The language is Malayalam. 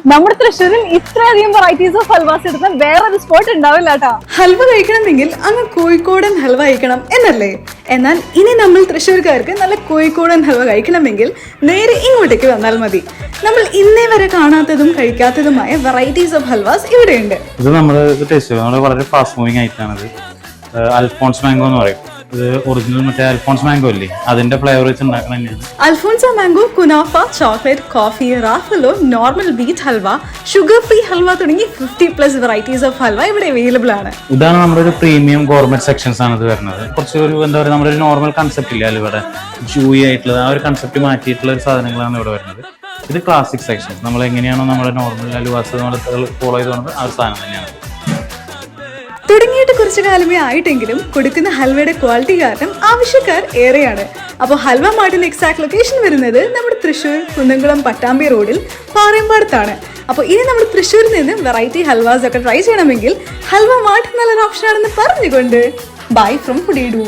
നമ്മുടെ തൃശ്ശൂരിൽ ഇത്രയധികം വെറൈറ്റീസ് ഓഫ് ഹൽവാസ് എടുത്ത വേറൊരു സ്പോട്ട് ഉണ്ടാവില്ല കേട്ടോ. ഹൽവ കഴിക്കണമെങ്കിൽ അങ്ങ് കോഴിക്കോടൻ ഹൽവ കഴിക്കണം എന്നല്ലേ? എന്നാൽ ഇനി നമ്മൾ തൃശ്ശൂർക്കാർക്ക് നല്ല കോഴിക്കോടൻ ഹൽവ കഴിക്കണമെങ്കിൽ നേരെ ഇങ്ങോട്ടേക്ക് വന്നാൽ മതി. നമ്മൾ ഇന്നേ വരെ കാണാത്തതും കഴിക്കാത്തതുമായ വെറൈറ്റീസ് ഓഫ് ഹൽവാസ് ഇവിടെയുണ്ട്. ഇത് നമ്മൾ ടേസ്റ്റ് നമ്മൾ വളരെ ഫാസ്റ്റ് മൂവിങ് ആയിട്ടാണ്. അൽഫോൺസ് മാംഗോ എന്ന് പറയും. ഇത് ഒറിജിനൽ മറ്റേ അൽഫോൺസ് മാംഗോ ഇല്ലേ, അതിന്റെ ഫ്ലേവർ വെച്ച് ഉണ്ടാക്കണ തന്നെയാണ്. Alphonsa mango, kunafa, chocolate, coffee, Raffaello, normal wheat halwa, sugar free halwa തുടങ്ങി 50+ വെറൈറ്റീസ് ഓഫ് ഹൽവ ഇവിടെ അവൈലബിൾ ആണ്. ഇതാണ് നമ്മുടെ ഒരു പ്രീമിയം ഗോർമെന്റ് സെക്ഷൻസ് ആണ് ഇത് വരുന്നത്. കുറച്ച് ഒരു എന്താ പറയുക, നമ്മുടെ ഒരു നോർമൽ കൺസെപ്റ്റ് ഇല്ല ഇവിടെ ജൂയി ആയിട്ടുള്ളത്, ആ ഒരു കൺസെപ്റ്റ് മാറ്റിയിട്ടുള്ള ഒരു സാധനങ്ങളാണ് ഇവിടെ വരുന്നത്. ഇത് ക്ലാസിക് സെക്ഷൻ. നമ്മൾ എങ്ങനെയാണോ നമ്മുടെ നോർമൽ അലുവാസ് നമ്മൾ ഫോളോ ചെയ്ത് പോകുന്നത് ആ ഒരു സാധനം തന്നെയാണ്. തുടങ്ങിയിട്ട് കുറച്ചു കാലമേ ആയിട്ടെങ്കിലും കൊടുക്കുന്ന ഹൽവയുടെ ക്വാളിറ്റി കാരണം ആവശ്യക്കാർ ഏറെയാണ്. അപ്പോൾ ഹൽവ മാർട്ടിന്റെ എക്സാക്ട് ലൊക്കേഷൻ വരുന്നത് നമ്മുടെ തൃശ്ശൂർ കുന്നംകുളം പട്ടാമ്പി റോഡിൽ പാറയമ്പാടത്താണ്. അപ്പോൾ ഇനി നമ്മൾ തൃശ്ശൂരിൽ നിന്ന് വെറൈറ്റി ഹൽവാസ് ഒക്കെ ട്രൈ ചെയ്യണമെങ്കിൽ ഹൽവ മാർട്ട് നല്ലൊരു ഓപ്ഷൻ ആണെന്ന് പറഞ്ഞുകൊണ്ട് ബൈ ഫ്രം ഫുഡീഡു.